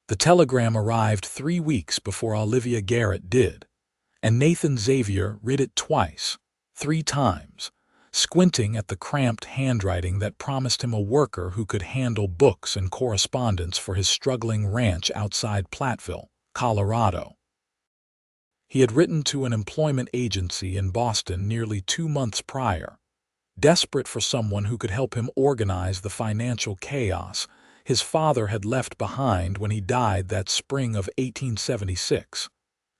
The telegram arrived 3 weeks before Olivia Garrett did, and Nathan Xavier read it twice, 3 times, squinting at the cramped handwriting that promised him a worker who could handle books and correspondence for his struggling ranch outside Platteville, Colorado. He had written to an employment agency in Boston nearly 2 months prior, desperate for someone who could help him organize the financial chaos his father had left behind when he died that spring of 1876.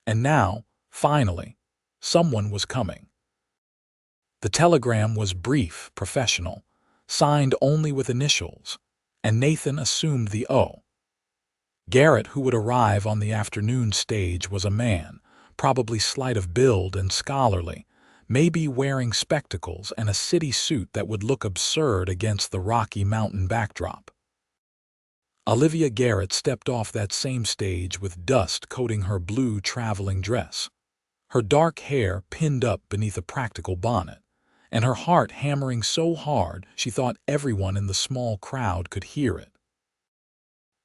And now, finally, someone was coming. The telegram was brief, professional, signed only with initials, and Nathan assumed the O. Garrett, who would arrive on the afternoon stage, was a man, probably slight of build and scholarly, maybe wearing spectacles and a city suit that would look absurd against the Rocky Mountain backdrop. Olivia Garrett stepped off that same stage with dust coating her blue traveling dress, her dark hair pinned up beneath a practical bonnet, and her heart hammering so hard she thought everyone in the small crowd could hear it.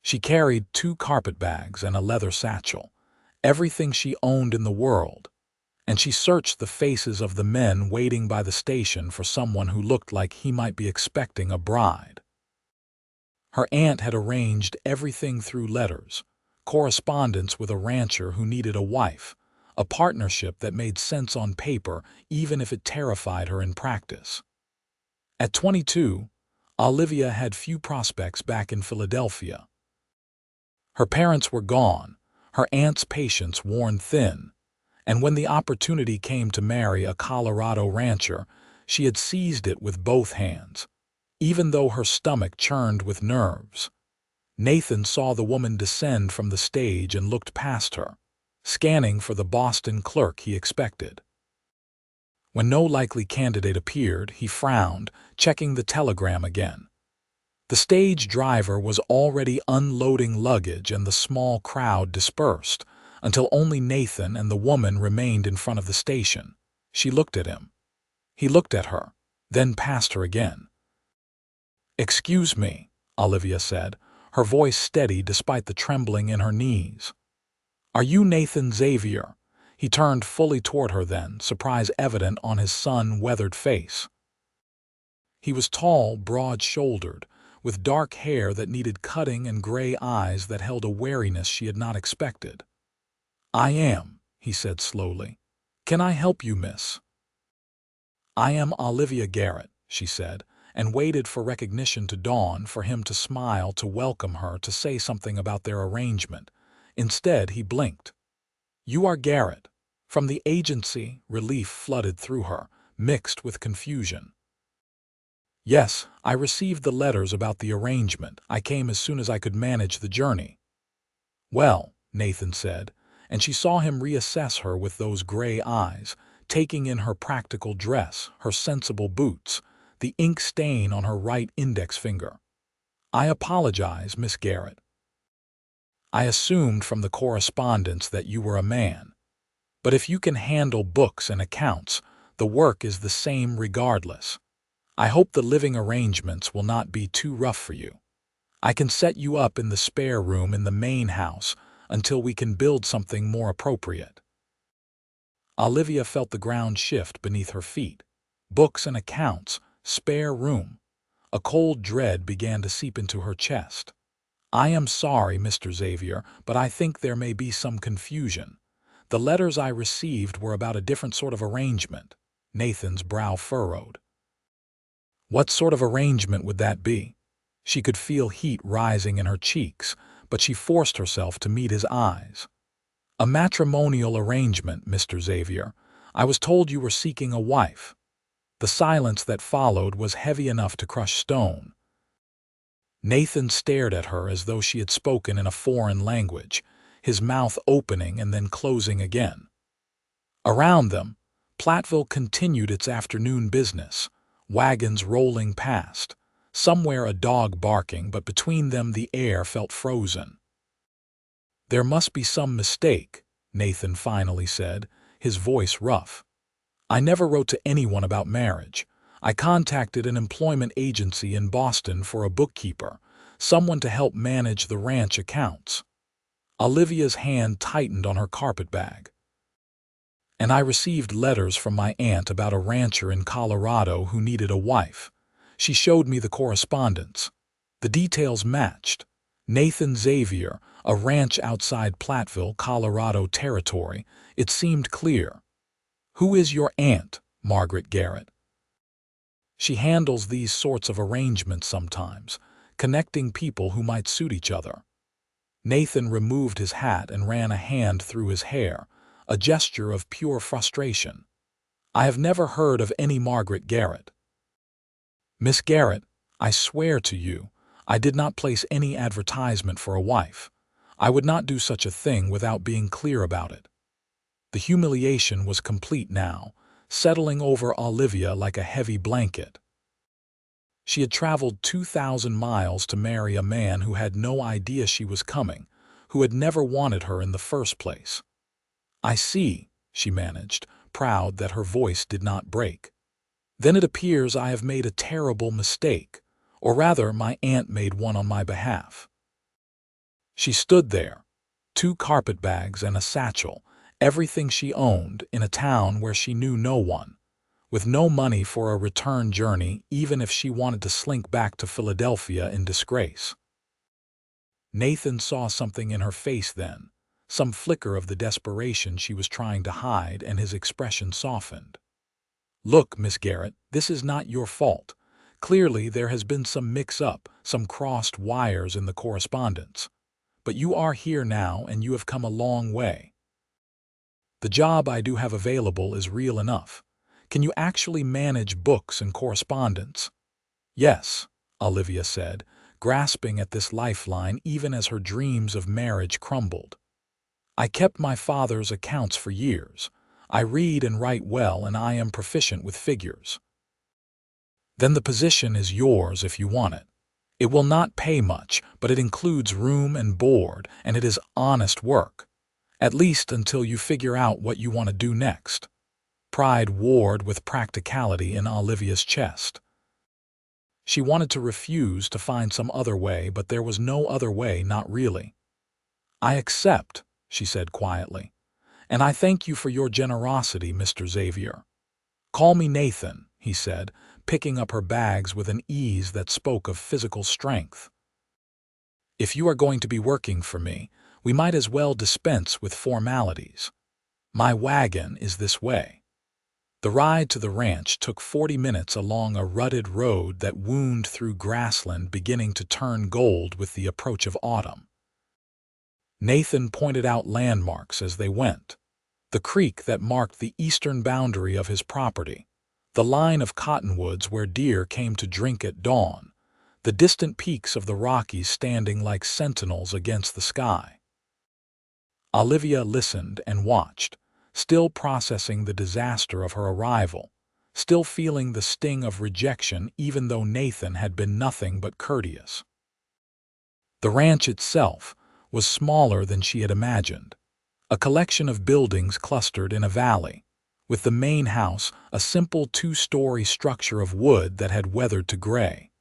She carried 2 carpetbags and a leather satchel, everything she owned in the world, and she searched the faces of the men waiting by the station for someone who looked like he might be expecting a bride. Her aunt had arranged everything through letters, correspondence with a rancher who needed a wife, a partnership that made sense on paper even if it terrified her in practice. At 22, Olivia had few prospects back in Philadelphia. Her parents were gone, her aunt's patience worn thin, and when the opportunity came to marry a Colorado rancher, she had seized it with both hands, even though her stomach churned with nerves. Nathan saw the woman descend from the stage and looked past her, scanning for the Boston clerk he expected. When no likely candidate appeared, he frowned, checking the telegram again. The stage driver was already unloading luggage and the small crowd dispersed, until only Nathan and the woman remained in front of the station. She looked at him. He looked at her, then past her again. "Excuse me," Olivia said, her voice steady despite the trembling in her knees. "Are you Nathan Xavier?" He turned fully toward her then, surprise evident on his sun-weathered face. He was tall, broad-shouldered, with dark hair that needed cutting and gray eyes that held a wariness she had not expected. "I am," he said slowly. "Can I help you, miss?" "I am Olivia Garrett," she said, and waited for recognition to dawn, for him to smile, to welcome her, to say something about their arrangement. Instead, he blinked. "You are Garrett." From the agency, relief flooded through her, mixed with confusion. "Yes, I received the letters about the arrangement. I came as soon as I could manage the journey." "Well," Nathan said, and she saw him reassess her with those gray eyes, taking in her practical dress, her sensible boots, the ink stain on her right index finger. "I apologize, Miss Garrett. I assumed from the correspondence that you were a man. But if you can handle books and accounts, the work is the same regardless. I hope the living arrangements will not be too rough for you. I can set you up in the spare room in the main house until we can build something more appropriate." Olivia felt the ground shift beneath her feet. Books and accounts, spare room. A cold dread began to seep into her chest. "I am sorry, Mr. Xavier, but I think there may be some confusion. The letters I received were about a different sort of arrangement." Nathan's brow furrowed. "What sort of arrangement would that be?" She could feel heat rising in her cheeks, but she forced herself to meet his eyes. "A matrimonial arrangement, Mr. Xavier. I was told you were seeking a wife." The silence that followed was heavy enough to crush stone. Nathan stared at her as though she had spoken in a foreign language, his mouth opening and then closing again. Around them, Platteville continued its afternoon business, wagons rolling past, somewhere a dog barking, but between them the air felt frozen. "There must be some mistake," Nathan finally said, his voice rough. "I never wrote to anyone about marriage. I contacted an employment agency in Boston for a bookkeeper, someone to help manage the ranch accounts." Olivia's hand tightened on her carpetbag. And I received letters from my aunt about a rancher in Colorado who needed a wife. She showed me the correspondence. The details matched. Nathan Xavier, a ranch outside Platteville, Colorado territory. It seemed clear. Who is your aunt, Margaret Garrett? She handles these sorts of arrangements sometimes, connecting people who might suit each other. Nathan removed his hat and ran a hand through his hair, a gesture of pure frustration. I have never heard of any Margaret Garrett. Miss Garrett, I swear to you, I did not place any advertisement for a wife. I would not do such a thing without being clear about it. The humiliation was complete now, settling over Olivia like a heavy blanket. She had traveled 2,000 miles to marry a man who had no idea she was coming, who had never wanted her in the first place. I see, she managed, proud that her voice did not break. Then it appears I have made a terrible mistake, or rather my aunt made one on my behalf. She stood there, 2 carpetbags and a satchel, everything she owned, in a town where she knew no one, with no money for a return journey even if she wanted to slink back to Philadelphia in disgrace. Nathan saw something in her face then, some flicker of the desperation she was trying to hide, and his expression softened. Look, Miss Garrett, this is not your fault. Clearly there has been some mix-up, some crossed wires in the correspondence. But you are here now and you have come a long way. The job I do have available is real enough. Can you actually manage books and correspondence? Yes, Olivia said, grasping at this lifeline even as her dreams of marriage crumbled. I kept my father's accounts for years. I read and write well, and I am proficient with figures. Then the position is yours if you want it. It will not pay much, but it includes room and board, and it is honest work. At least until you figure out what you want to do next. Pride warred with practicality in Olivia's chest. She wanted to refuse, to find some other way, but there was no other way, not really. I accept, she said quietly. And I thank you for your generosity, Mr. Xavier. Call me Nathan, he said, picking up her bags with an ease that spoke of physical strength. If you are going to be working for me, we might as well dispense with formalities. My wagon is this way. The ride to the ranch took 40 minutes along a rutted road that wound through grassland beginning to turn gold with the approach of autumn. Nathan pointed out landmarks as they went. The creek that marked the eastern boundary of his property, the line of cottonwoods where deer came to drink at dawn, the distant peaks of the Rockies standing like sentinels against the sky. Olivia listened and watched, still processing the disaster of her arrival, still feeling the sting of rejection even though Nathan had been nothing but courteous. The ranch itself was smaller than she had imagined, a collection of buildings clustered in a valley, with the main house a simple 2-story structure of wood that had weathered to gray.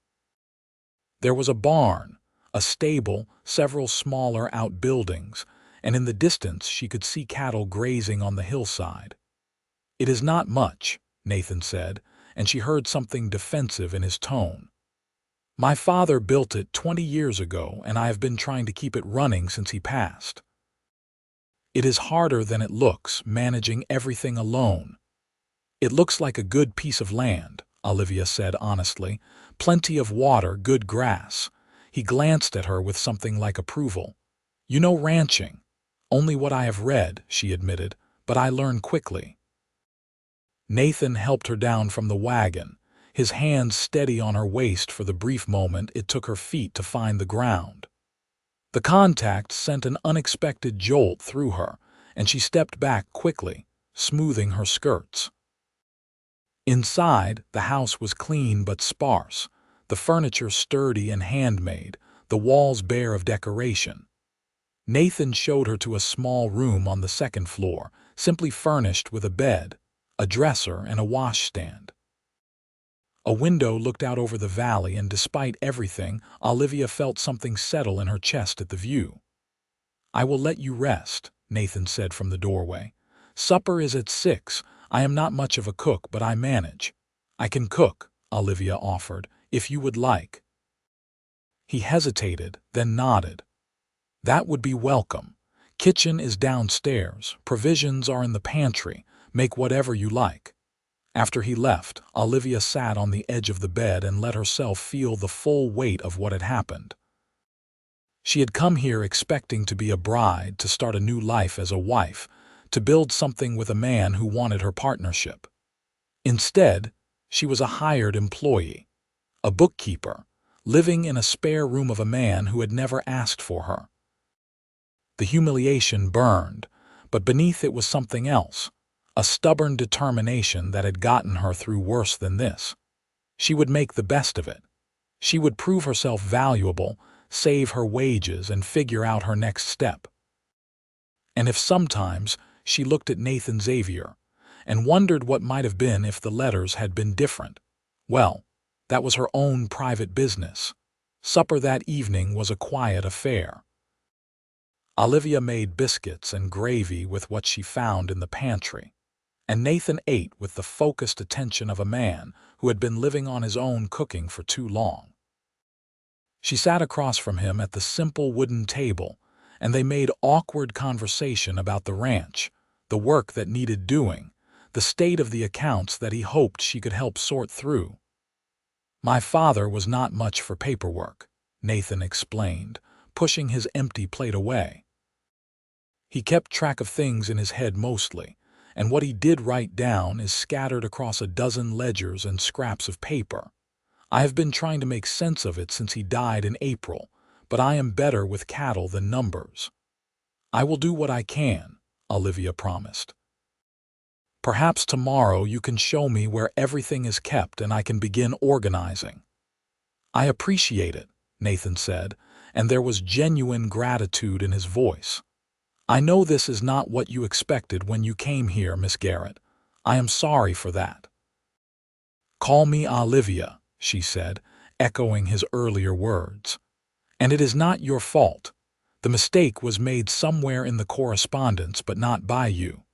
There was a barn, a stable, several smaller outbuildings, and in the distance she could see cattle grazing on the hillside. It is not much, Nathan said, and she heard something defensive in his tone. My father built it 20 years ago, and I have been trying to keep it running since he passed. It is harder than it looks, managing everything alone. It looks like a good piece of land, Olivia said honestly. Plenty of water, good grass. He glanced at her with something like approval. You know ranching. Only what I have read, she admitted, but I learn quickly. Nathan helped her down from the wagon, his hands steady on her waist for the brief moment it took her feet to find the ground. The contact sent an unexpected jolt through her, and she stepped back quickly, smoothing her skirts. Inside, the house was clean but sparse, the furniture sturdy and handmade, the walls bare of decoration. Nathan showed her to a small room on the second floor, simply furnished with a bed, a dresser, and a washstand. A window looked out over the valley, and despite everything, Olivia felt something settle in her chest at the view. "I will let you rest," Nathan said from the doorway. "Supper is at 6. I am not much of a cook, but I manage." "I can cook," Olivia offered, "if you would like." He hesitated, then nodded. "That would be welcome. Kitchen is downstairs, provisions are in the pantry, make whatever you like." After he left, Olivia sat on the edge of the bed and let herself feel the full weight of what had happened. She had come here expecting to be a bride, to start a new life as a wife, to build something with a man who wanted her partnership. Instead, she was a hired employee, a bookkeeper, living in a spare room of a man who had never asked for her. The humiliation burned, but beneath it was something else, a stubborn determination that had gotten her through worse than this. She would make the best of it. She would prove herself valuable, save her wages, and figure out her next step. And if sometimes she looked at Nathan Xavier and wondered what might have been if the letters had been different, well, that was her own private business. Supper that evening was a quiet affair. Olivia made biscuits and gravy with what she found in the pantry, and Nathan ate with the focused attention of a man who had been living on his own, cooking for too long. She sat across from him at the simple wooden table, and they made awkward conversation about the ranch, the work that needed doing, the state of the accounts that he hoped she could help sort through. "My father was not much for paperwork," Nathan explained, pushing his empty plate away. "He kept track of things in his head mostly, and what he did write down is scattered across a dozen ledgers and scraps of paper. I have been trying to make sense of it since he died in April, but I am better with cattle than numbers." "I will do what I can," Olivia promised. "Perhaps tomorrow you can show me where everything is kept and I can begin organizing." "I appreciate it," Nathan said, and there was genuine gratitude in his voice. "I know this is not what you expected when you came here, Miss Garrett. I am sorry for that." "Call me Olivia," she said, echoing his earlier words. "And it is not your fault. The mistake was made somewhere in the correspondence, but not by you."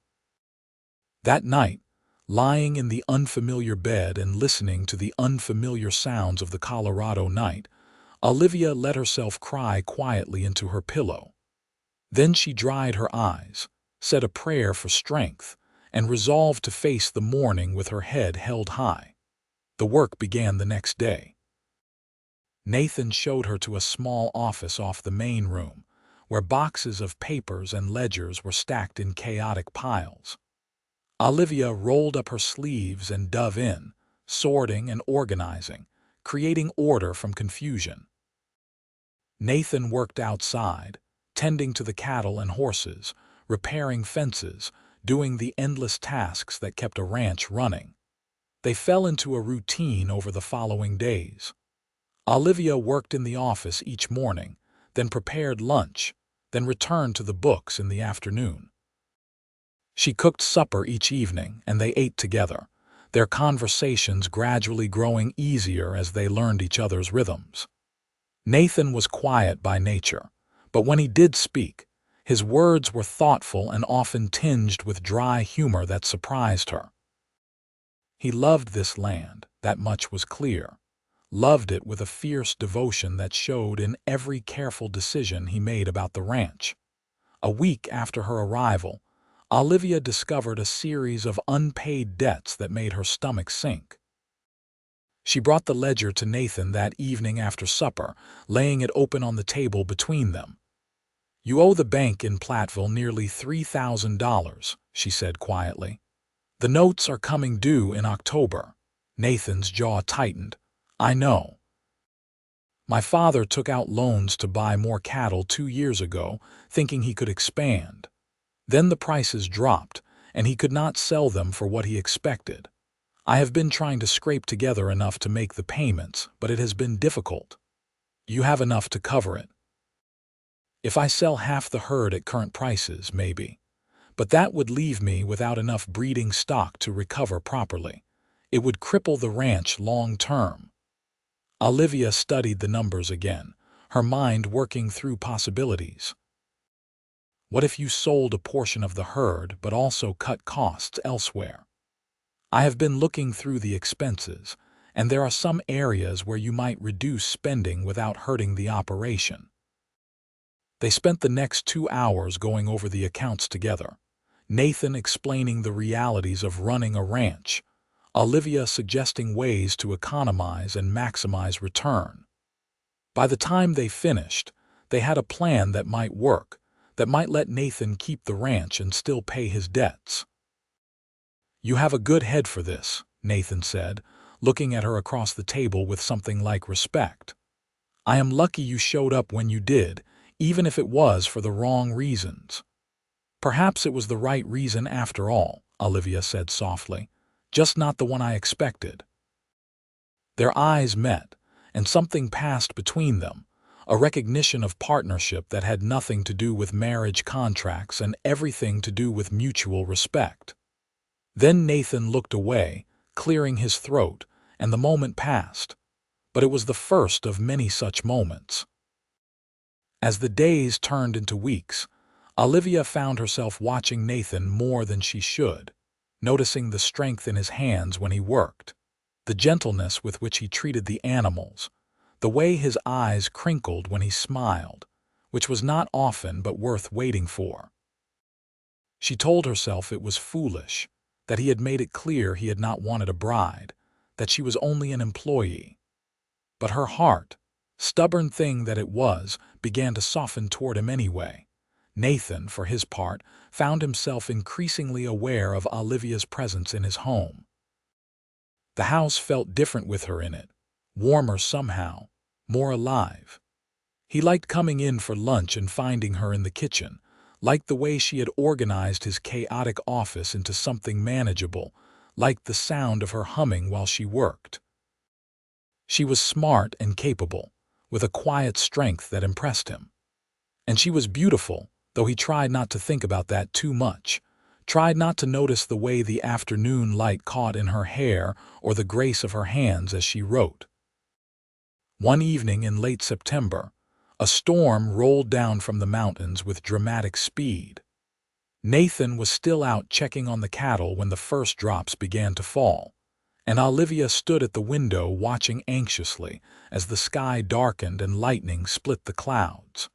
That night, lying in the unfamiliar bed and listening to the unfamiliar sounds of the Colorado night, Olivia let herself cry quietly into her pillow. Then she dried her eyes, said a prayer for strength, and resolved to face the morning with her head held high. The work began the next day. Nathan showed her to a small office off the main room, where boxes of papers and ledgers were stacked in chaotic piles. Olivia rolled up her sleeves and dove in, sorting and organizing, creating order from confusion. Nathan worked outside, tending to the cattle and horses, repairing fences, doing the endless tasks that kept a ranch running. They fell into a routine over the following days. Olivia worked in the office each morning, then prepared lunch, then returned to the books in the afternoon. She cooked supper each evening, and they ate together, their conversations gradually growing easier as they learned each other's rhythms. Nathan was quiet by nature, but when he did speak, his words were thoughtful and often tinged with dry humor that surprised her. He loved this land, that much was clear, loved it with a fierce devotion that showed in every careful decision he made about the ranch. A week after her arrival, Olivia discovered a series of unpaid debts that made her stomach sink. She brought the ledger to Nathan that evening after supper, laying it open on the table between them. "You owe the bank in Platteville nearly $3,000, she said quietly. "The notes are coming due in October." Nathan's jaw tightened. "I know. My father took out loans to buy more cattle 2 years ago, thinking he could expand. Then the prices dropped, and he could not sell them for what he expected. I have been trying to scrape together enough to make the payments, but it has been difficult. You have enough to cover it. If I sell half the herd at current prices, maybe. But that would leave me without enough breeding stock to recover properly. It would cripple the ranch long term." Olivia studied the numbers again, her mind working through possibilities. What if you sold a portion of the herd but also cut costs elsewhere? I have been looking through the expenses, and there are some areas where you might reduce spending without hurting the operation. They spent the next 2 hours going over the accounts together, Nathan explaining the realities of running a ranch, Olivia suggesting ways to economize and maximize return. By the time they finished, they had a plan that might work, that might let Nathan keep the ranch and still pay his debts. "You have a good head for this," Nathan said, looking at her across the table with something like respect. "I am lucky you showed up when you did, even if it was for the wrong reasons." "Perhaps it was the right reason after all," Olivia said softly, "just not the one I expected." Their eyes met, and something passed between them, a recognition of partnership that had nothing to do with marriage contracts and everything to do with mutual respect. Then Nathan looked away, clearing his throat, and the moment passed. But it was the first of many such moments. As the days turned into weeks, Olivia found herself watching Nathan more than she should, noticing the strength in his hands when he worked, the gentleness with which he treated the animals, the way his eyes crinkled when he smiled, which was not often but worth waiting for. She told herself it was foolish, that he had made it clear he had not wanted a bride, that she was only an employee. But her heart, stubborn thing that it was, began to soften toward him anyway. Nathan, for his part, found himself increasingly aware of Olivia's presence in his home. The house felt different with her in it, warmer somehow, more alive. He liked coming in for lunch and finding her in the kitchen, liked the way she had organized his chaotic office into something manageable, liked the sound of her humming while she worked. She was smart and capable, with a quiet strength that impressed him. And she was beautiful, though he tried not to think about that too much, tried not to notice the way the afternoon light caught in her hair or the grace of her hands as she wrote. One evening in late September, a storm rolled down from the mountains with dramatic speed. Nathan was still out checking on the cattle when the first drops began to fall, and Olivia stood at the window watching anxiously as the sky darkened and lightning split the clouds.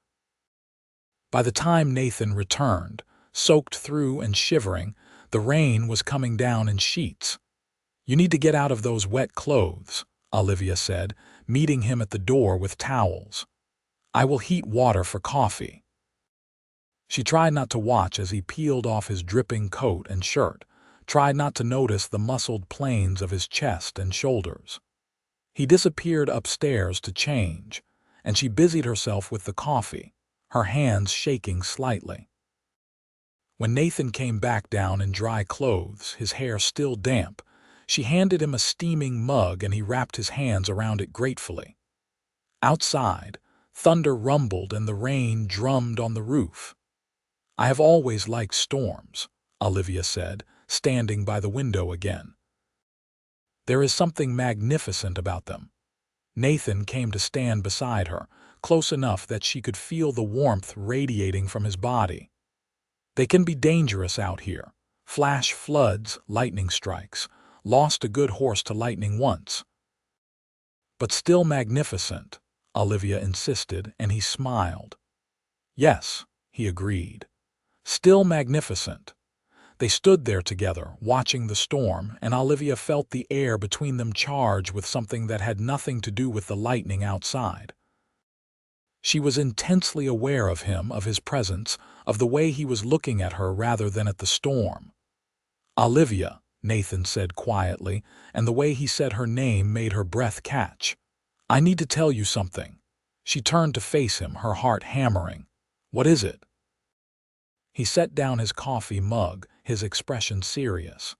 By the time Nathan returned, soaked through and shivering, the rain was coming down in sheets. "You need to get out of those wet clothes," Olivia said, meeting him at the door with towels. "I will heat water for coffee." She tried not to watch as he peeled off his dripping coat and shirt, tried not to notice the muscled planes of his chest and shoulders. He disappeared upstairs to change, and she busied herself with the coffee, her hands shaking slightly. When Nathan came back down in dry clothes, his hair still damp, she handed him a steaming mug and he wrapped his hands around it gratefully. Outside, thunder rumbled and the rain drummed on the roof. "I have always liked storms," Olivia said, standing by the window again. "There is something magnificent about them." Nathan came to stand beside her, close enough that she could feel the warmth radiating from his body. "They can be dangerous out here. Flash floods, lightning strikes. Lost a good horse to lightning once." "But still magnificent," Olivia insisted, and he smiled. "Yes," he agreed. "Still magnificent." They stood there together, watching the storm, and Olivia felt the air between them charge with something that had nothing to do with the lightning outside. She was intensely aware of him, of his presence, of the way he was looking at her rather than at the storm. "Olivia," Nathan said quietly, and the way he said her name made her breath catch. "I need to tell you something." She turned to face him, her heart hammering. "What is it?" He set down his coffee mug, his expression serious.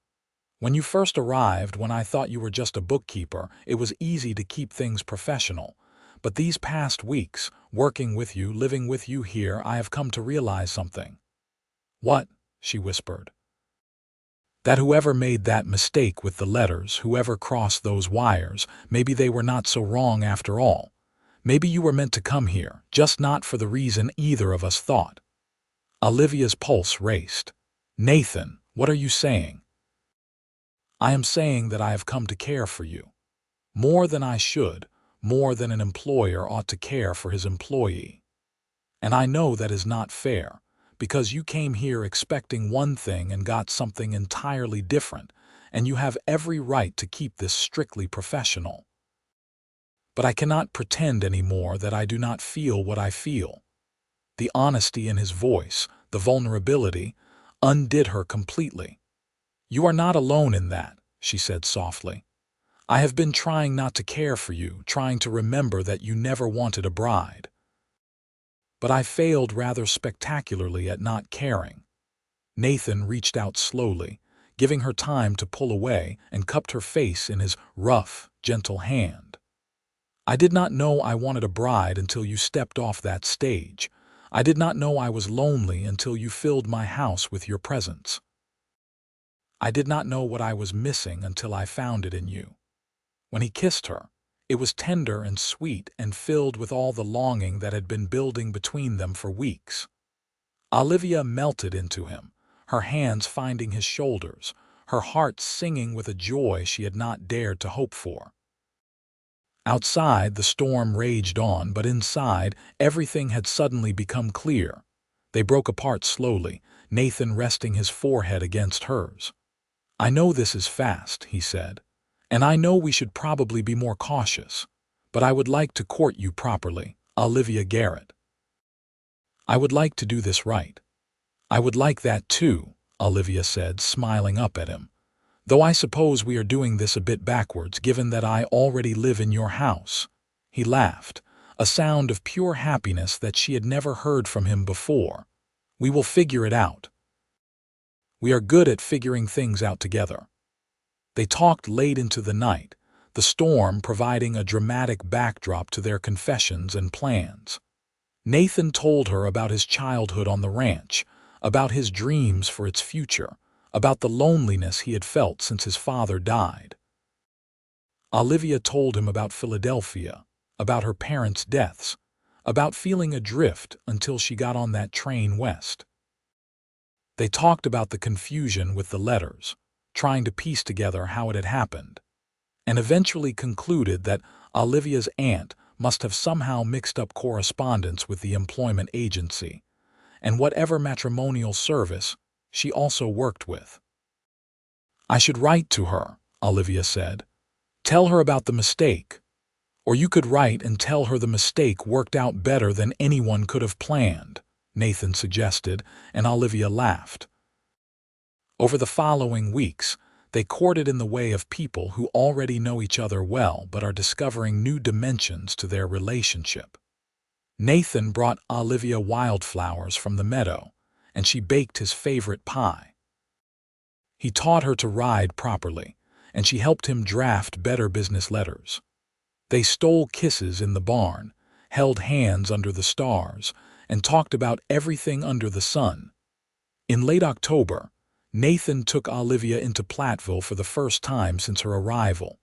"When you first arrived, when I thought you were just a bookkeeper, it was easy to keep things professional. But these past weeks, working with you, living with you here, I have come to realize something." "What?" she whispered. "That whoever made that mistake with the letters, whoever crossed those wires, maybe they were not so wrong after all. Maybe you were meant to come here, just not for the reason either of us thought." Olivia's pulse raced. "Nathan, what are you saying?" "I am saying that I have come to care for you. More than I should, more than an employer ought to care for his employee. And I know that is not fair, because you came here expecting one thing and got something entirely different, and you have every right to keep this strictly professional. But I cannot pretend anymore that I do not feel what I feel." The honesty in his voice, the vulnerability, undid her completely. "You are not alone in that," she said softly. "I have been trying not to care for you, trying to remember that you never wanted a bride. But I failed rather spectacularly at not caring." Nathan reached out slowly, giving her time to pull away, and cupped her face in his rough, gentle hand. "I did not know I wanted a bride until you stepped off that stage. I did not know I was lonely until you filled my house with your presence. I did not know what I was missing until I found it in you." When he kissed her, it was tender and sweet and filled with all the longing that had been building between them for weeks. Olivia melted into him, her hands finding his shoulders, her heart singing with a joy she had not dared to hope for. Outside, the storm raged on, but inside, everything had suddenly become clear. They broke apart slowly, Nathan resting his forehead against hers. "I know this is fast," he said, "and I know we should probably be more cautious, but I would like to court you properly, Olivia Garrett. I would like to do this right." "I would like that too," Olivia said, smiling up at him. "Though I suppose we are doing this a bit backwards, given that I already live in your house." He laughed, a sound of pure happiness that she had never heard from him before. "We will figure it out. We are good at figuring things out together." They talked late into the night, the storm providing a dramatic backdrop to their confessions and plans. Nathan told her about his childhood on the ranch, about his dreams for its future, about the loneliness he had felt since his father died. Olivia told him about Philadelphia, about her parents' deaths, about feeling adrift until she got on that train west. They talked about the confusion with the letters, trying to piece together how it had happened, and eventually concluded that Olivia's aunt must have somehow mixed up correspondence with the employment agency, and whatever matrimonial service she also worked with. "I should write to her," Olivia said. "Tell her about the mistake. Or you could write and tell her the mistake worked out better than anyone could have planned," Nathan suggested, and Olivia laughed. Over the following weeks, they courted in the way of people who already know each other well but are discovering new dimensions to their relationship. Nathan brought Olivia wildflowers from the meadow, and she baked his favorite pie. He taught her to ride properly, and she helped him draft better business letters. They stole kisses in the barn, held hands under the stars, and talked about everything under the sun. In late October, Nathan took Olivia into Platteville for the first time since her arrival.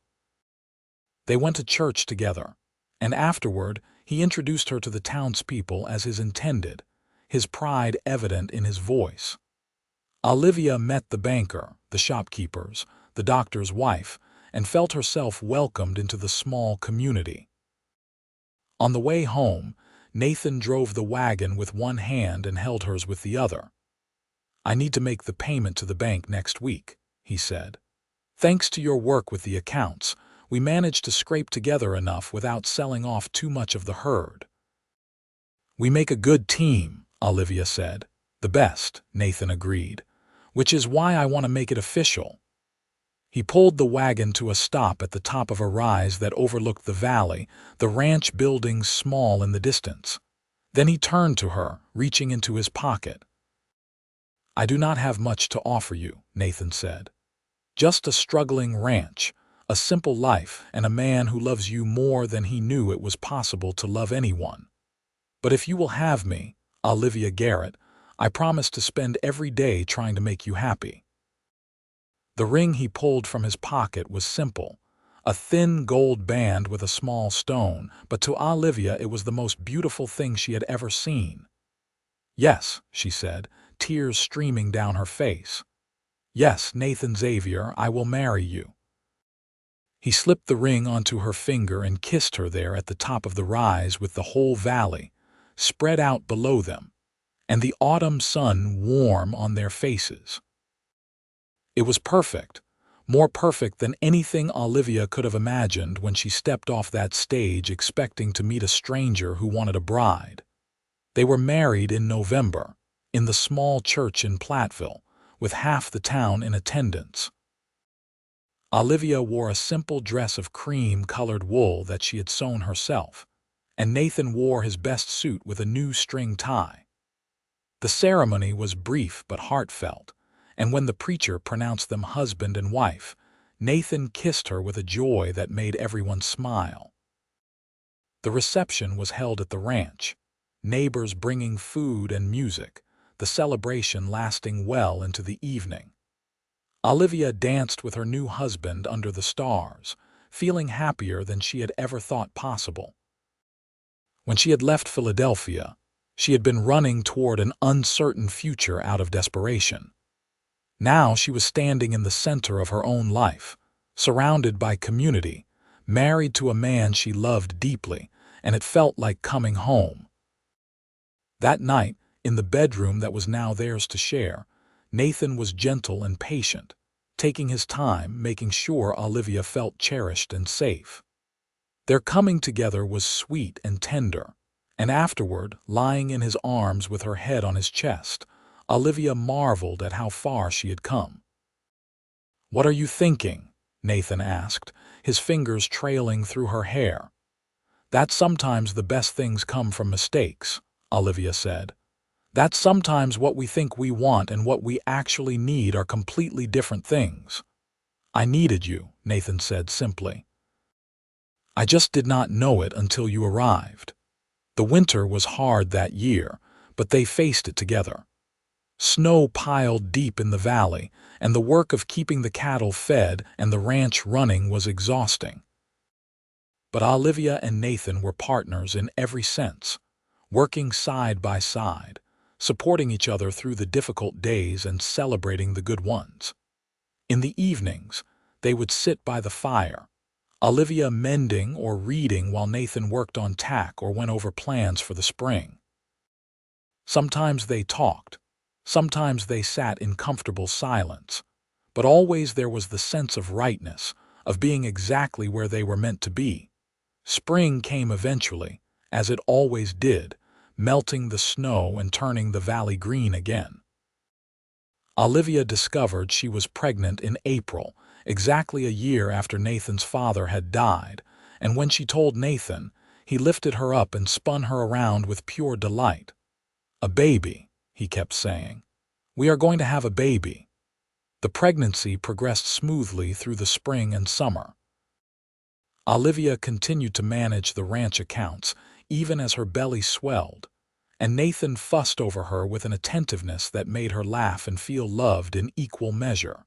They went to church together, and afterward he introduced her to the townspeople as his intended, his pride evident in his voice. Olivia met the banker, the shopkeepers, the doctor's wife, and felt herself welcomed into the small community. On the way home, Nathan drove the wagon with one hand and held hers with the other. "I need to make the payment to the bank next week," he said. "Thanks to your work with the accounts, we managed to scrape together enough without selling off too much of the herd." "We make a good team," Olivia said. "The best," Nathan agreed, "which is why I want to make it official." He pulled the wagon to a stop at the top of a rise that overlooked the valley, the ranch buildings small in the distance. Then he turned to her, reaching into his pocket. "I do not have much to offer you," Nathan said. "Just a struggling ranch, a simple life, and a man who loves you more than he knew it was possible to love anyone. But if you will have me, Olivia Garrett, I promise to spend every day trying to make you happy." The ring he pulled from his pocket was simple, a thin gold band with a small stone, but to Olivia it was the most beautiful thing she had ever seen. "Yes," she said, tears streaming down her face. "Yes, Nathan Xavier, I will marry you." He slipped the ring onto her finger and kissed her there at the top of the rise with the whole valley spread out below them, and the autumn sun warm on their faces. It was perfect, more perfect than anything Olivia could have imagined when she stepped off that stage expecting to meet a stranger who wanted a bride. They were married in November, in the small church in Platteville, with half the town in attendance. Olivia wore a simple dress of cream-colored wool that she had sewn herself, and Nathan wore his best suit with a new string tie. The ceremony was brief but heartfelt, and when the preacher pronounced them husband and wife, Nathan kissed her with a joy that made everyone smile. The reception was held at the ranch, neighbors bringing food and music, the celebration lasting well into the evening. Olivia danced with her new husband under the stars, feeling happier than she had ever thought possible. When she had left Philadelphia, she had been running toward an uncertain future out of desperation. Now she was standing in the center of her own life, surrounded by community, married to a man she loved deeply, and it felt like coming home. That night, in the bedroom that was now theirs to share, Nathan was gentle and patient, taking his time, making sure Olivia felt cherished and safe. Their coming together was sweet and tender, and afterward, lying in his arms with her head on his chest, Olivia marveled at how far she had come. "What are you thinking?" Nathan asked, his fingers trailing through her hair. "That sometimes the best things come from mistakes," Olivia said. "That sometimes what we think we want and what we actually need are completely different things." "I needed you," Nathan said simply. "I just did not know it until you arrived." The winter was hard that year, but they faced it together. Snow piled deep in the valley, and the work of keeping the cattle fed and the ranch running was exhausting. But Olivia and Nathan were partners in every sense, working side by side, supporting each other through the difficult days and celebrating the good ones. In the evenings, they would sit by the fire, Olivia mending or reading while Nathan worked on tack or went over plans for the spring. Sometimes they talked, sometimes they sat in comfortable silence, but always there was the sense of rightness, of being exactly where they were meant to be. Spring came eventually, as it always did, melting the snow and turning the valley green again. Olivia discovered she was pregnant in April, exactly a year after Nathan's father had died, and when she told Nathan, he lifted her up and spun her around with pure delight. "A baby," he kept saying. "We are going to have a baby." The pregnancy progressed smoothly through the spring and summer. Olivia continued to manage the ranch accounts, even as her belly swelled, and Nathan fussed over her with an attentiveness that made her laugh and feel loved in equal measure.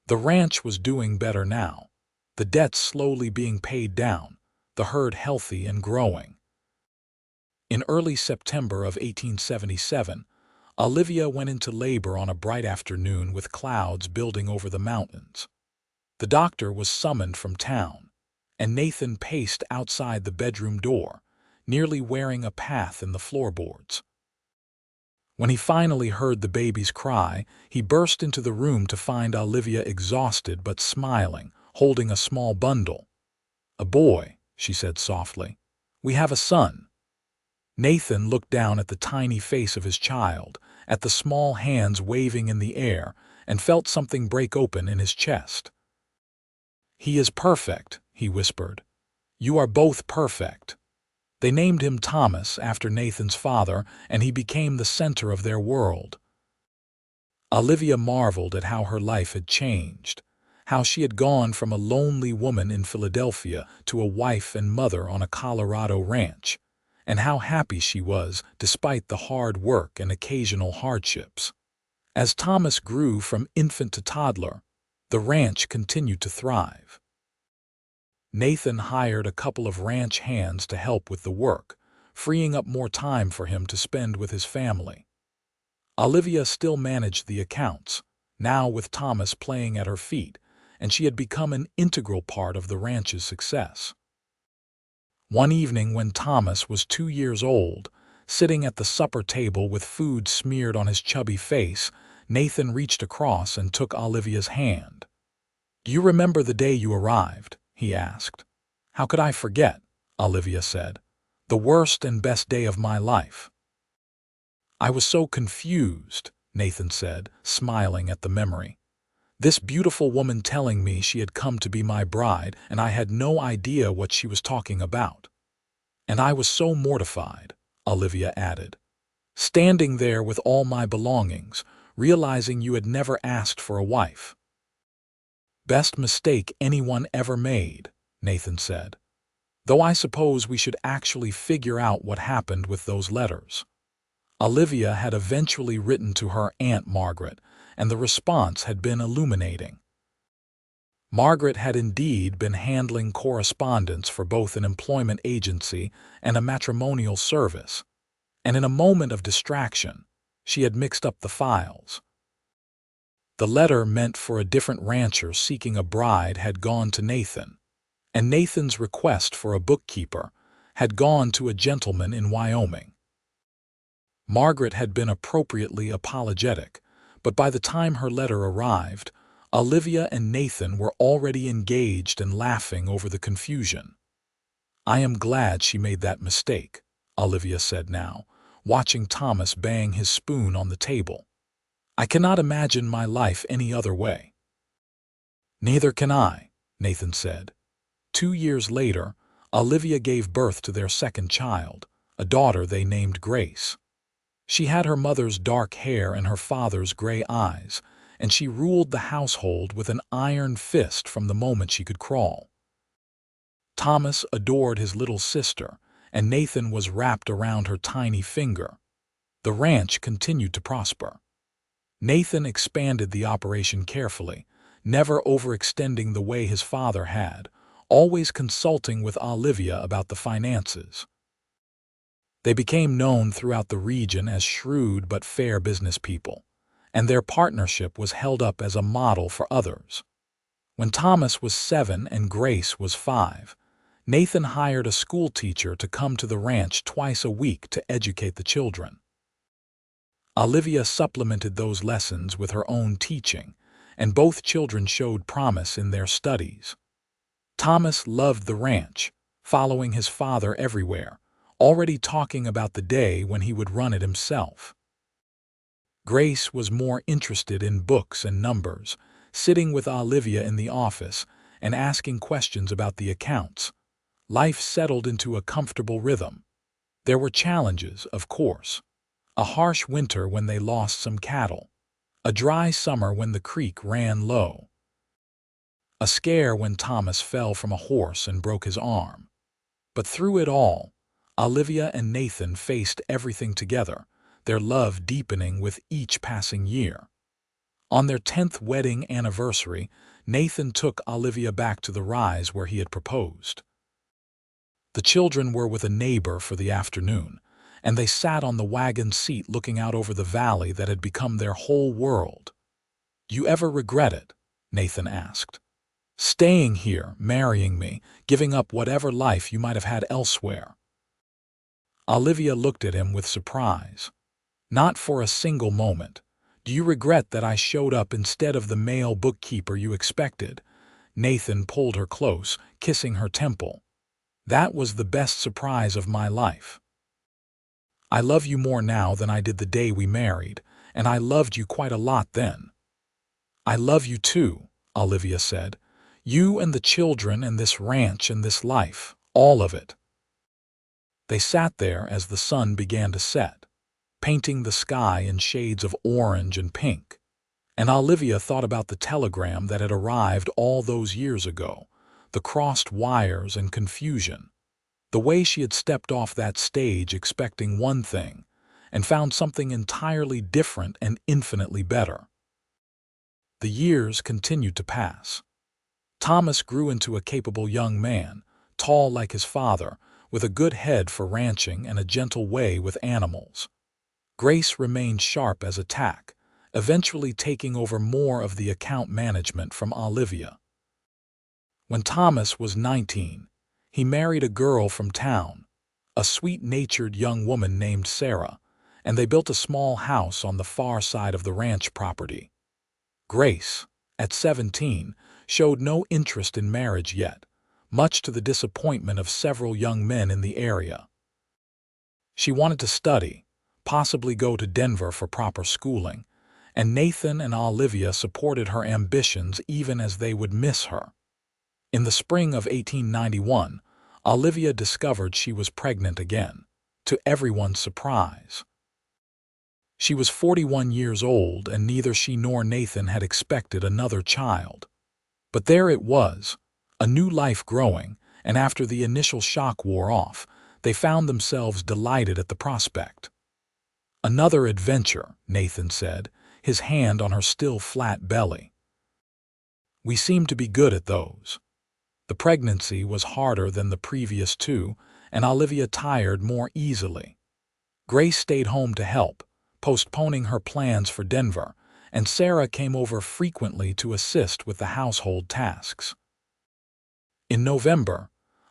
The ranch was doing better now, the debts slowly being paid down, the herd healthy and growing. In early September of 1877, Olivia went into labor on a bright afternoon with clouds building over the mountains. The doctor was summoned from town, and Nathan paced outside the bedroom door, nearly wearing a path in the floorboards. When he finally heard the baby's cry, he burst into the room to find Olivia exhausted but smiling, holding a small bundle. "A boy," she said softly. "We have a son." Nathan looked down at the tiny face of his child, at the small hands waving in the air, and felt something break open in his chest. "He is perfect," he whispered. "You are both perfect." They named him Thomas after Nathan's father, and he became the center of their world. Olivia marveled at how her life had changed, how she had gone from a lonely woman in Philadelphia to a wife and mother on a Colorado ranch, and how happy she was despite the hard work and occasional hardships. As Thomas grew from infant to toddler, the ranch continued to thrive. Nathan hired a couple of ranch hands to help with the work, freeing up more time for him to spend with his family. Olivia still managed the accounts, now with Thomas playing at her feet, and she had become an integral part of the ranch's success. One evening when Thomas was 2 years old, sitting at the supper table with food smeared on his chubby face, Nathan reached across and took Olivia's hand. "Do you remember the day you arrived?" he asked. "How could I forget?" Olivia said. "The worst and best day of my life." "I was so confused," Nathan said, smiling at the memory. "This beautiful woman telling me she had come to be my bride, and I had no idea what she was talking about. And I was so mortified," Olivia added, "standing there with all my belongings, realizing you had never asked for a wife." "Best mistake anyone ever made," Nathan said. "Though I suppose we should actually figure out what happened with those letters." Olivia had eventually written to her Aunt Margaret, and the response had been illuminating. Margaret had indeed been handling correspondence for both an employment agency and a matrimonial service, and in a moment of distraction, she had mixed up the files. The letter meant for a different rancher seeking a bride had gone to Nathan, and Nathan's request for a bookkeeper had gone to a gentleman in Wyoming. Margaret had been appropriately apologetic, but by the time her letter arrived, Olivia and Nathan were already engaged and laughing over the confusion. "I am glad she made that mistake," Olivia said now, watching Thomas bang his spoon on the table. "I cannot imagine my life any other way." "Neither can I," Nathan said. 2 years later, Olivia gave birth to their second child, a daughter they named Grace. She had her mother's dark hair and her father's gray eyes, and she ruled the household with an iron fist from the moment she could crawl. Thomas adored his little sister, and Nathan was wrapped around her tiny finger. The ranch continued to prosper. Nathan expanded the operation carefully, never overextending the way his father had, always consulting with Olivia about the finances. They became known throughout the region as shrewd but fair business people, and their partnership was held up as a model for others. When Thomas was 7 and Grace was 5, Nathan hired a school teacher to come to the ranch twice a week to educate the children. Olivia supplemented those lessons with her own teaching, and both children showed promise in their studies. Thomas loved the ranch, following his father everywhere, already talking about the day when he would run it himself. Grace was more interested in books and numbers, sitting with Olivia in the office and asking questions about the accounts. Life settled into a comfortable rhythm. There were challenges, of course. A harsh winter when they lost some cattle. A dry summer when the creek ran low. A scare when Thomas fell from a horse and broke his arm. But through it all, Olivia and Nathan faced everything together, their love deepening with each passing year. On their 10th wedding anniversary, Nathan took Olivia back to the rise where he had proposed. The children were with a neighbor for the afternoon, and they sat on the wagon seat looking out over the valley that had become their whole world. "You ever regret it?" Nathan asked. "Staying here, marrying me, giving up whatever life you might have had elsewhere?" Olivia looked at him with surprise. "Not for a single moment. Do you regret that I showed up instead of the male bookkeeper you expected?" Nathan pulled her close, kissing her temple. "That was the best surprise of my life. I love you more now than I did the day we married, and I loved you quite a lot then." "I love you too," Olivia said. "You and the children and this ranch and this life, all of it." They sat there as the sun began to set, painting the sky in shades of orange and pink, and Olivia thought about the telegram that had arrived all those years ago, the crossed wires and confusion, the way she had stepped off that stage expecting one thing and found something entirely different and infinitely better. The years continued to pass. Thomas grew into a capable young man, tall like his father, with a good head for ranching and a gentle way with animals. Grace remained sharp as a tack, eventually taking over more of the account management from Olivia. When Thomas was 19, he married a girl from town, a sweet-natured young woman named Sarah, and they built a small house on the far side of the ranch property. Grace, at 17, showed no interest in marriage yet, much to the disappointment of several young men in the area. She wanted to study, possibly go to Denver for proper schooling, and Nathan and Olivia supported her ambitions even as they would miss her. In the spring of 1891, Olivia discovered she was pregnant again, to everyone's surprise. She was 41 years old, and neither she nor Nathan had expected another child. But there it was, a new life growing, and after the initial shock wore off, they found themselves delighted at the prospect. "Another adventure," Nathan said, his hand on her still flat belly. "We seem to be good at those." The pregnancy was harder than the previous two, and Olivia tired more easily. Grace stayed home to help, postponing her plans for Denver, and Sarah came over frequently to assist with the household tasks. In November,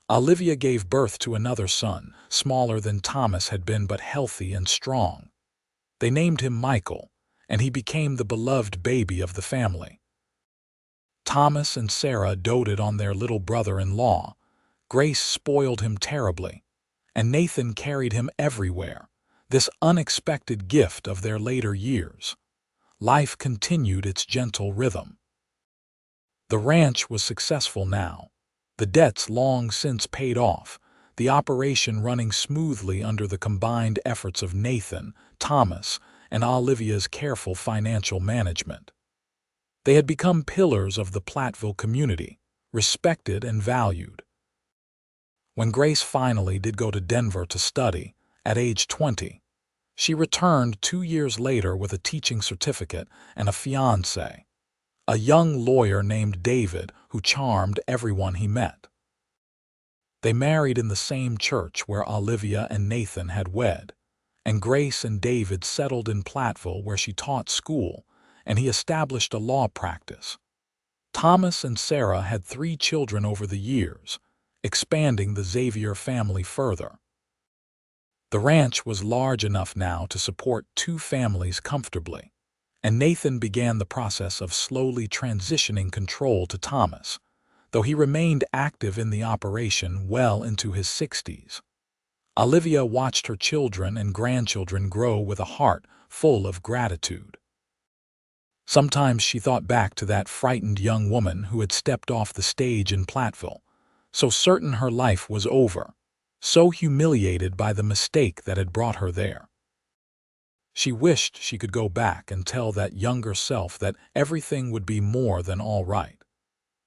Olivia gave birth to another son, smaller than Thomas had been but healthy and strong. They named him Michael, and he became the beloved baby of the family. Thomas and Sarah doted on their little brother-in-law. Grace spoiled him terribly, and Nathan carried him everywhere, this unexpected gift of their later years. Life continued its gentle rhythm. The ranch was successful now, the debts long since paid off, the operation running smoothly under the combined efforts of Nathan, Thomas, and Olivia's careful financial management. They had become pillars of the Platteville community, respected and valued. When Grace finally did go to Denver to study, at age 20, she returned 2 years later with a teaching certificate and a fiancé, a young lawyer named David who charmed everyone he met. They married in the same church where Olivia and Nathan had wed, and Grace and David settled in Platteville where she taught school, and he established a law practice. Thomas and Sarah had 3 children over the years, expanding the Xavier family further. The ranch was large enough now to support 2 families comfortably, and Nathan began the process of slowly transitioning control to Thomas, though he remained active in the operation well into his 60s. Olivia watched her children and grandchildren grow with a heart full of gratitude. Sometimes she thought back to that frightened young woman who had stepped off the stage in Platteville, so certain her life was over, so humiliated by the mistake that had brought her there. She wished she could go back and tell that younger self that everything would be more than all right,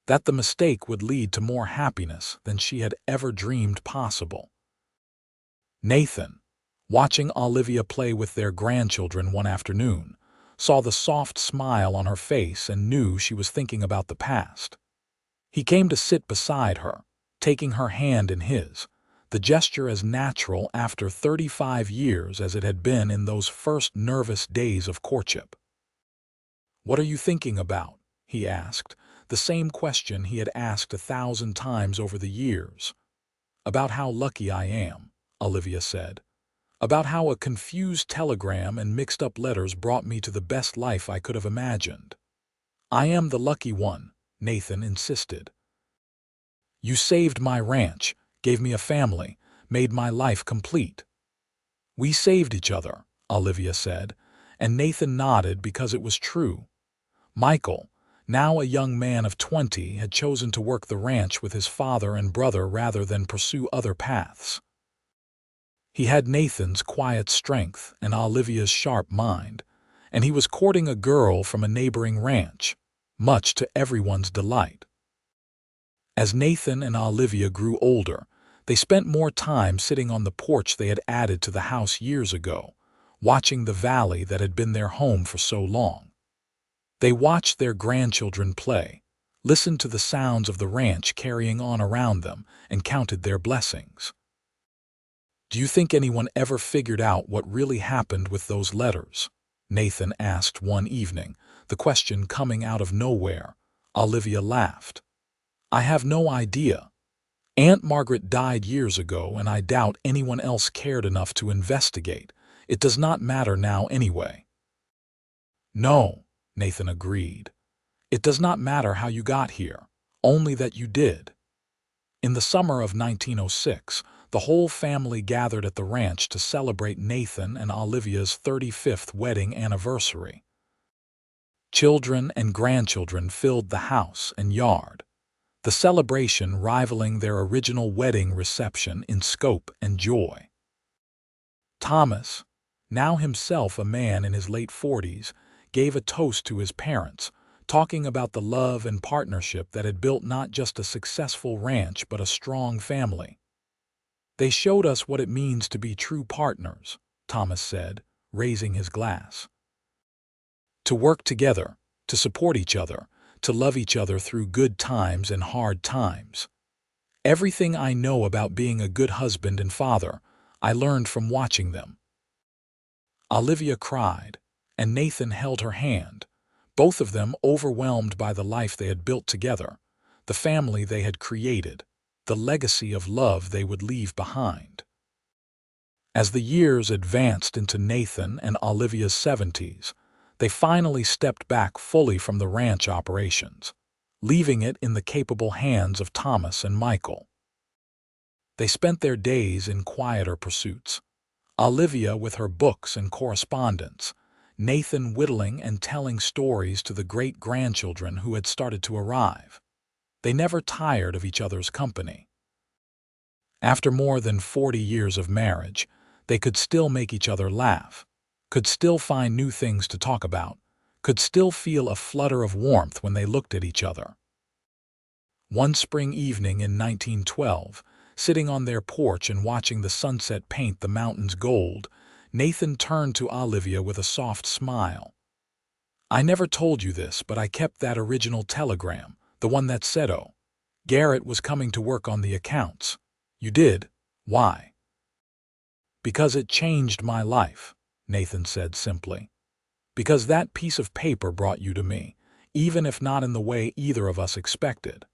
that the mistake would lead to more happiness than she had ever dreamed possible. Nathan, watching Olivia play with their grandchildren one afternoon, saw the soft smile on her face and knew she was thinking about the past. He came to sit beside her, taking her hand in his, the gesture as natural after 35 years as it had been in those first nervous days of courtship. "What are you thinking about?" he asked, the same question he had asked 1,000 times over the years. "About how lucky I am," Olivia said. "About how a confused telegram and mixed-up letters brought me to the best life I could have imagined." "I am the lucky one," Nathan insisted. "You saved my ranch, gave me a family, made my life complete." "We saved each other," Olivia said, and Nathan nodded because it was true. Michael, now a young man of 20, had chosen to work the ranch with his father and brother rather than pursue other paths. He had Nathan's quiet strength and Olivia's sharp mind, and he was courting a girl from a neighboring ranch, much to everyone's delight. As Nathan and Olivia grew older, they spent more time sitting on the porch they had added to the house years ago, watching the valley that had been their home for so long. They watched their grandchildren play, listened to the sounds of the ranch carrying on around them, and counted their blessings. "Do you think anyone ever figured out what really happened with those letters?" Nathan asked one evening, the question coming out of nowhere. Olivia laughed. "I have no idea. Aunt Margaret died years ago, and I doubt anyone else cared enough to investigate. It does not matter now anyway." "No," Nathan agreed. "It does not matter how you got here, only that you did." In the summer of 1906, the whole family gathered at the ranch to celebrate Nathan and Olivia's 35th wedding anniversary. Children and grandchildren filled the house and yard, the celebration rivaling their original wedding reception in scope and joy. Thomas, now himself a man in his late 40s, gave a toast to his parents, talking about the love and partnership that had built not just a successful ranch but a strong family. "They showed us what it means to be true partners," Thomas said, raising his glass. "To work together, to support each other, to love each other through good times and hard times. Everything I know about being a good husband and father, I learned from watching them." Olivia cried, and Nathan held her hand, both of them overwhelmed by the life they had built together, the family they had created, the legacy of love they would leave behind. As the years advanced into Nathan and Olivia's 70s, they finally stepped back fully from the ranch operations, leaving it in the capable hands of Thomas and Michael. They spent their days in quieter pursuits, Olivia with her books and correspondence, Nathan whittling and telling stories to the great-grandchildren who had started to arrive. They never tired of each other's company. After more than 40 years of marriage, they could still make each other laugh, could still find new things to talk about, could still feel a flutter of warmth when they looked at each other. One spring evening in 1912, sitting on their porch and watching the sunset paint the mountains gold, Nathan turned to Olivia with a soft smile. "I never told you this, but I kept that original telegram, the one that said, 'Oh, Garrett was coming to work on the accounts.' You did? Why?" "Because it changed my life," Nathan said simply. "Because that piece of paper brought you to me, even if not in the way either of us expected.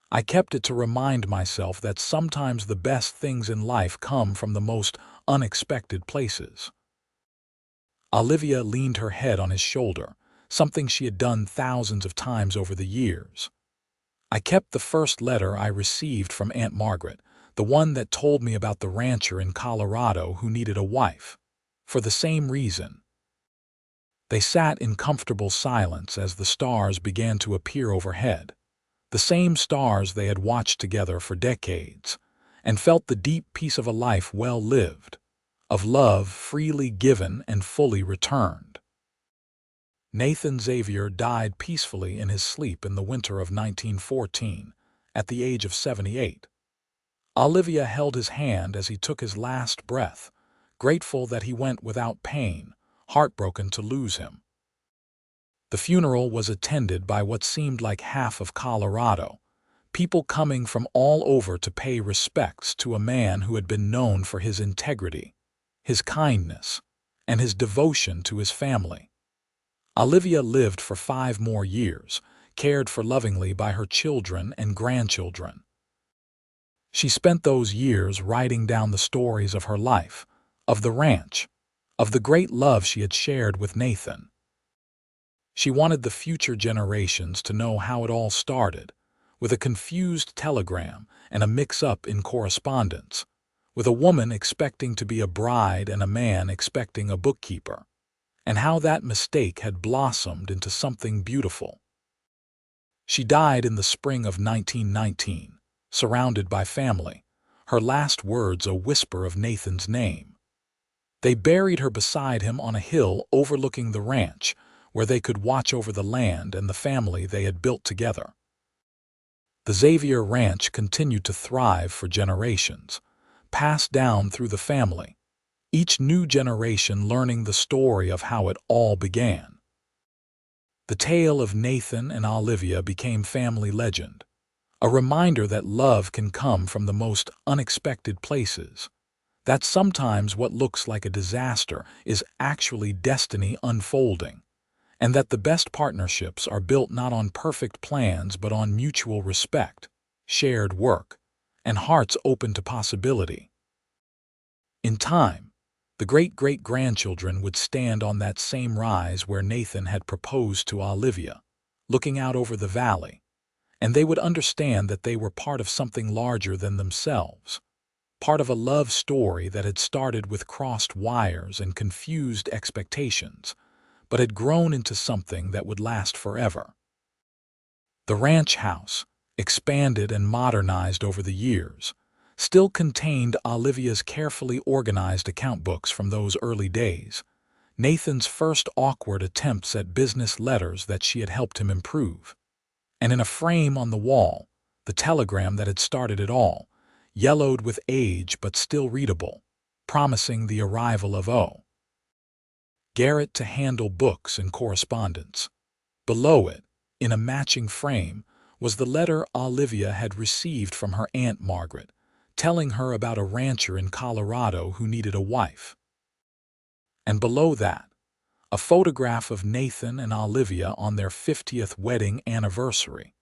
I kept it to remind myself that sometimes the best things in life come from the most unexpected places." Olivia leaned her head on his shoulder, something she had done thousands of times over the years. "I kept the first letter I received from Aunt Margaret, the one that told me about the rancher in Colorado who needed a wife, for the same reason." They sat in comfortable silence as the stars began to appear overhead, the same stars they had watched together for decades, and felt the deep peace of a life well lived, of love freely given and fully returned. Nathan Xavier died peacefully in his sleep in the winter of 1914, at the age of 78. Olivia held his hand as he took his last breath, grateful that he went without pain, heartbroken to lose him. The funeral was attended by what seemed like half of Colorado, people coming from all over to pay respects to a man who had been known for his integrity, his kindness, and his devotion to his family. Olivia lived for 5 more years, cared for lovingly by her children and grandchildren. She spent those years writing down the stories of her life, of the ranch, of the great love she had shared with Nathan. She wanted the future generations to know how it all started, with a confused telegram and a mix-up in correspondence, with a woman expecting to be a bride and a man expecting a bookkeeper, and how that mistake had blossomed into something beautiful. She died in the spring of 1919, surrounded by family, her last words a whisper of Nathan's name. They buried her beside him on a hill overlooking the ranch, where they could watch over the land and the family they had built together. The Xavier Ranch continued to thrive for generations, passed down through the family, each new generation learning the story of how it all began. The tale of Nathan and Olivia became family legend, a reminder that love can come from the most unexpected places, That sometimes what looks like a disaster is actually destiny unfolding, and that the best partnerships are built not on perfect plans but on mutual respect, shared work, and hearts open to possibility. In time, the great-great-grandchildren would stand on that same rise where Nathan had proposed to Olivia, looking out over the valley, and they would understand that they were part of something larger than themselves, part of a love story that had started with crossed wires and confused expectations, but had grown into something that would last forever. The ranch house, expanded and modernized over the years, still contained Olivia's carefully organized account books from those early days, Nathan's first awkward attempts at business letters that she had helped him improve. And in a frame on the wall, the telegram that had started it all, yellowed with age but still readable, promising the arrival of O. Garrett to handle books and correspondence. Below it, in a matching frame, was the letter Olivia had received from her Aunt Margaret, telling her about a rancher in Colorado who needed a wife. And below that, a photograph of Nathan and Olivia on their 50th wedding anniversary,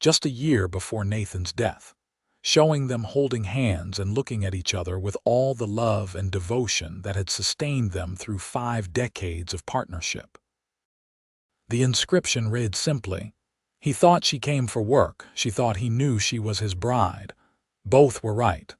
just a year before Nathan's death, showing them holding hands and looking at each other with all the love and devotion that had sustained them through 5 decades of partnership. The inscription read simply, "He thought she came for work, she thought he knew she was his bride. Both were right."